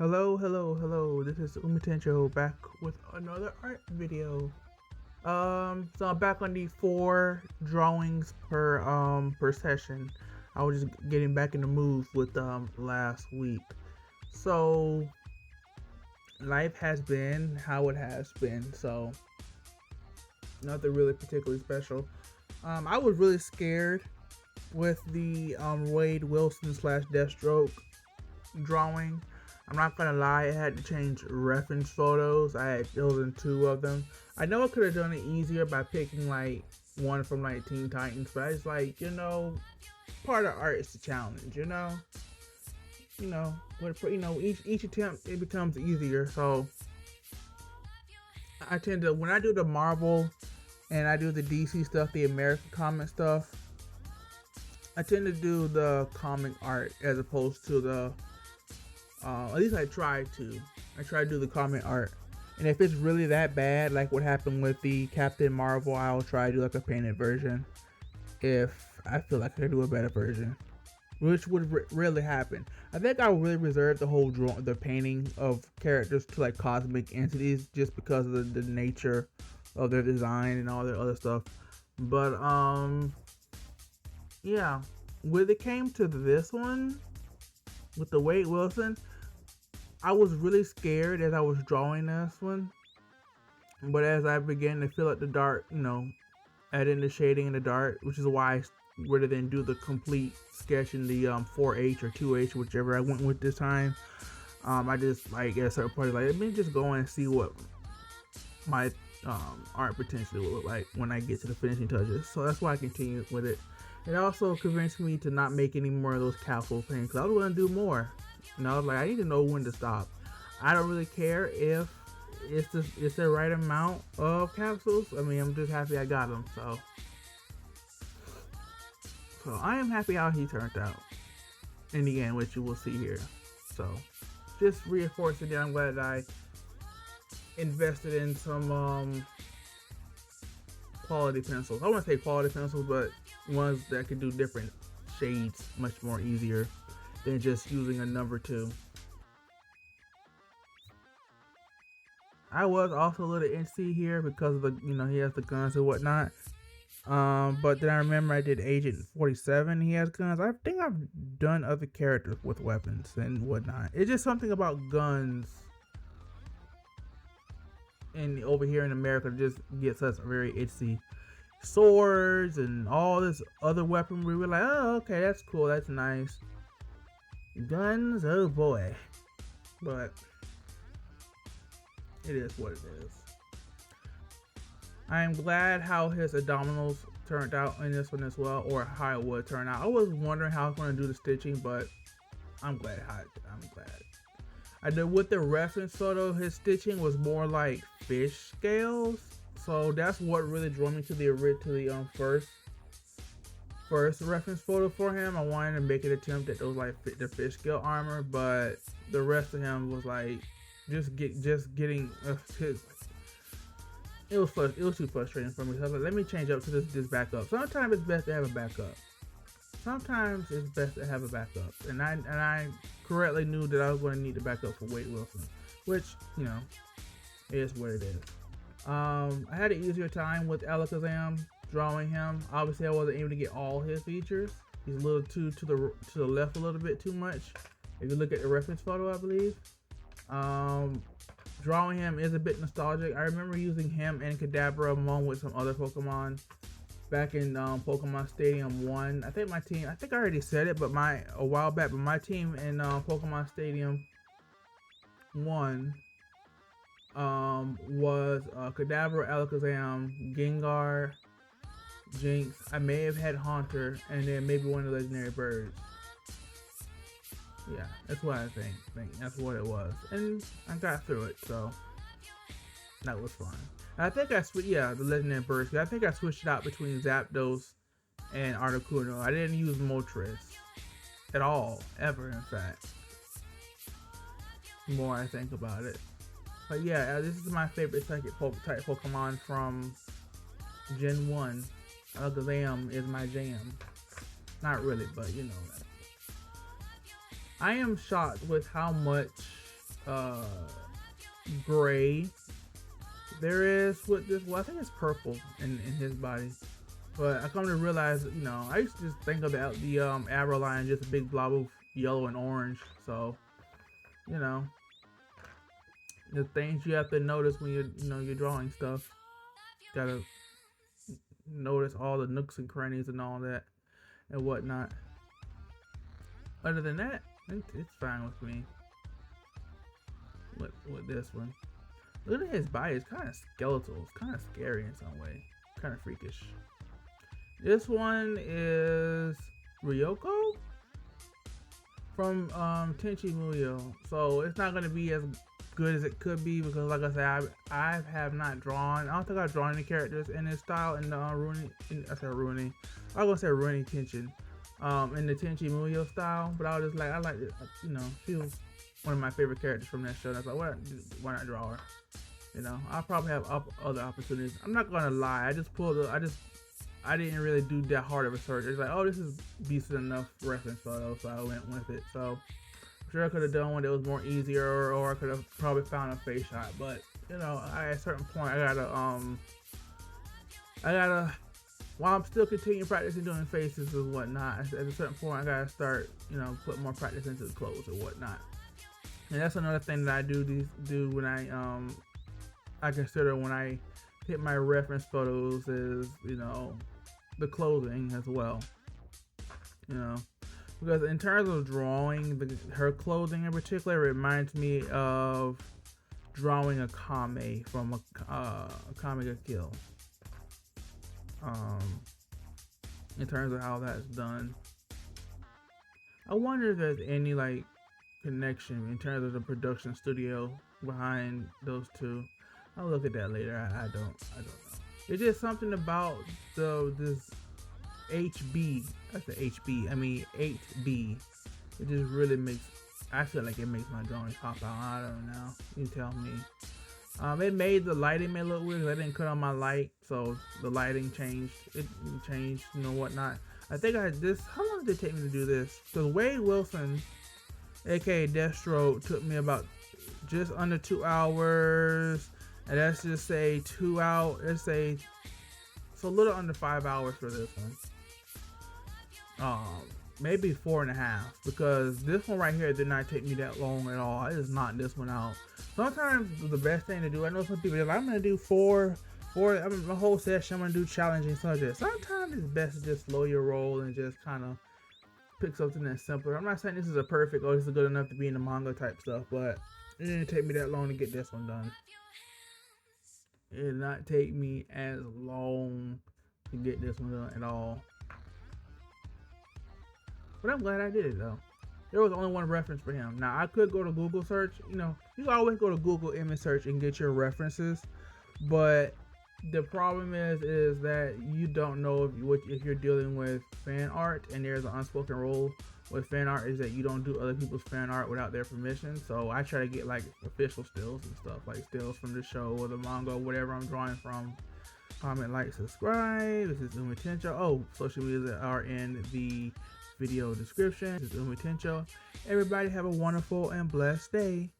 Hello. This is Umitencho back with another art video. So I'm back on the 4 drawings per session. I was just getting back in the mood with last week. So life has been how it has been. So nothing really particularly special. I was really scared with the Slade Wilson slash Deathstroke drawing. I'm not gonna lie, I had to change reference photos. I had chosen 2 of them. I know I could have done it easier by picking like one from like Teen Titans, but I just like, part of art is the challenge, each attempt it becomes easier. So I tend to, when I do the Marvel and I do the DC stuff, the American comic stuff, I tend to do the comic art as opposed to the at least I try to do the comic art. And if it's really that bad, like what happened with the Captain Marvel, I'll try to do like a painted version if I feel like I can do a better version, which would really happen. I think I would really reserve the painting of characters to like cosmic entities just because of the nature of their design and all their other stuff. But yeah, when it came to this one with the Slade Wilson, I was really scared as I was drawing this one. But as I began to fill out the dark, adding the shading in the dark, which is why rather than do the complete sketch in the 4H or 2H, whichever I went with this time, I just like at a certain point like, let me just go and see what my art potentially will look like when I get to the finishing touches. So that's why I continued with it. It also convinced me to not make any more of those capsule things, because I was going to do more. I was like, I need to know when to stop. I don't really care if it's the right amount of capsules. I mean, I'm just happy I got them. So I am happy how he turned out in the end, which you will see here. So just reinforcing that I'm glad that I invested in some quality pencils. I want to say quality pencils, but ones that can do different shades much more easier than just using a number 2. I was also a little antsy here because of the, he has the guns and whatnot. But then I remember I did Agent 47. He has guns. I think I've done other characters with weapons and whatnot. It's just something about guns and over here in America just gets us very itchy. Swords and all this other weaponry. We're like, oh, okay, that's cool, that's nice. Guns, oh boy. But it is what it is. I am glad how his abdominals turned out in this one as well, or how it would turn out. I was wondering how I was going to do the stitching, but I'm glad. I did with the reference photo, his stitching was more like fish scales. So that's what really drew me to the first reference photo for him. I wanted to make an attempt at those like the fish scale armor, but the rest of him was like just getting it was too frustrating for me. So I was like, let me change up to this backup. Sometimes it's best to have a backup. And I correctly knew that I was going to need the backup for Slade Wilson, which is what it is. I had an easier time with Alakazam drawing him. Obviously, I wasn't able to get all his features. He's a little too to the left a little bit too much. If you look at the reference photo, I believe. Drawing him is a bit nostalgic. I remember using him and Kadabra along with some other Pokemon back in Pokemon Stadium 1. I think I already said it, but a while back, but my team in Pokemon Stadium 1 was Kadabra, Alakazam, Gengar, Jinx. I may have had Haunter, and then maybe one of the legendary birds. Yeah, that's what I think that's what it was, and I got through it, so that was fun. I think I switched, the legendary birds. I think I switched it out between Zapdos and Articuno. I didn't use Moltres at all, ever, in fact. The more I think about it. But yeah, this is my favorite type Pokemon from Gen 1. Alakazam is my jam. Not really, but you know that. I am shocked with how much gray. There is with this, well, I think it's purple in his body. But I come to realize, you know, I used to just think of the arrow line just a big blob of yellow and orange. So, you know, the things you have to notice when you're drawing stuff. Gotta notice all the nooks and crannies and all that and whatnot. Other than that, it's fine with me. With this one, look at his body. It's kind of skeletal. It's kind of scary in some way. Kind of freakish. This one is Ryoko from Tenchi Muyo. So it's not going to be as good as it could be because, like I said, I have not drawn. I don't think I've drawn any characters in this style in the Rurouni. I said Rurouni. I was gonna say Rurouni Kenshin. In the Tenchi Muyo style, but I was just like, I like it. You know, she was one of my favorite characters from that show. And I was like, why not draw her? You know, I'll probably have other opportunities. I'm not gonna lie. I didn't really do that hard of a search. It's like, oh, this is decent enough reference photo, so I went with it. So I'm sure I could have done one that was more easier, or I could have probably found a face shot. But you know, at a certain point, I gotta. While I'm still continuing practicing doing faces and whatnot, at a certain point, I gotta start, you know, put more practice into the clothes and whatnot. And that's another thing that I do when I consider when I hit my reference photos is, you know, the clothing as well. You know, because in terms of drawing her clothing in particular, it reminds me of drawing a Kame from a Kame ga Kill. In terms of how that's done, I wonder if there's any like connection in terms of the production studio behind those two. I'll look at that later. I don't know. It's just something about this HB. That's the HB. I mean 8B. It just really makes. I feel like it makes my drawing pop out. I don't know. You tell me. It made the lighting may look weird. I didn't cut on my light, so the lighting changed. It changed, you know, whatnot. I think I had this. How long did it take me to do this? So Slade Wilson, aka Deathstroke, took me about just under 2 hours, and let's just say 2 hours. Let's say so a little under 5 hours for this one. Maybe 4.5, because this one right here did not take me that long at all. I just knocked this one out. Sometimes the best thing to do, I know some people are like, I'm gonna do four. I mean, my whole session, I'm gonna do challenging subjects. Sometimes it's best to just slow your roll and just kind of pick something that's simpler. I'm not saying this is a perfect or this is good enough to be in the manga type stuff, but it didn't take me that long to get this one done. It did not take me as long to get this one done at all. But I'm glad I did it though. There was only one reference for him. Now I could go to Google search. You know, you can always go to Google image search and get your references. But the problem is that you don't know if you're dealing with fan art, and there's an unspoken rule with fan art is that you don't do other people's fan art without their permission. So I try to get like official stills and stuff, like stills from the show or the manga, or whatever I'm drawing from. Comment, like, subscribe. This is Umitencho. Oh, social media are in the video description. This is Umitencho. Everybody have a wonderful and blessed day.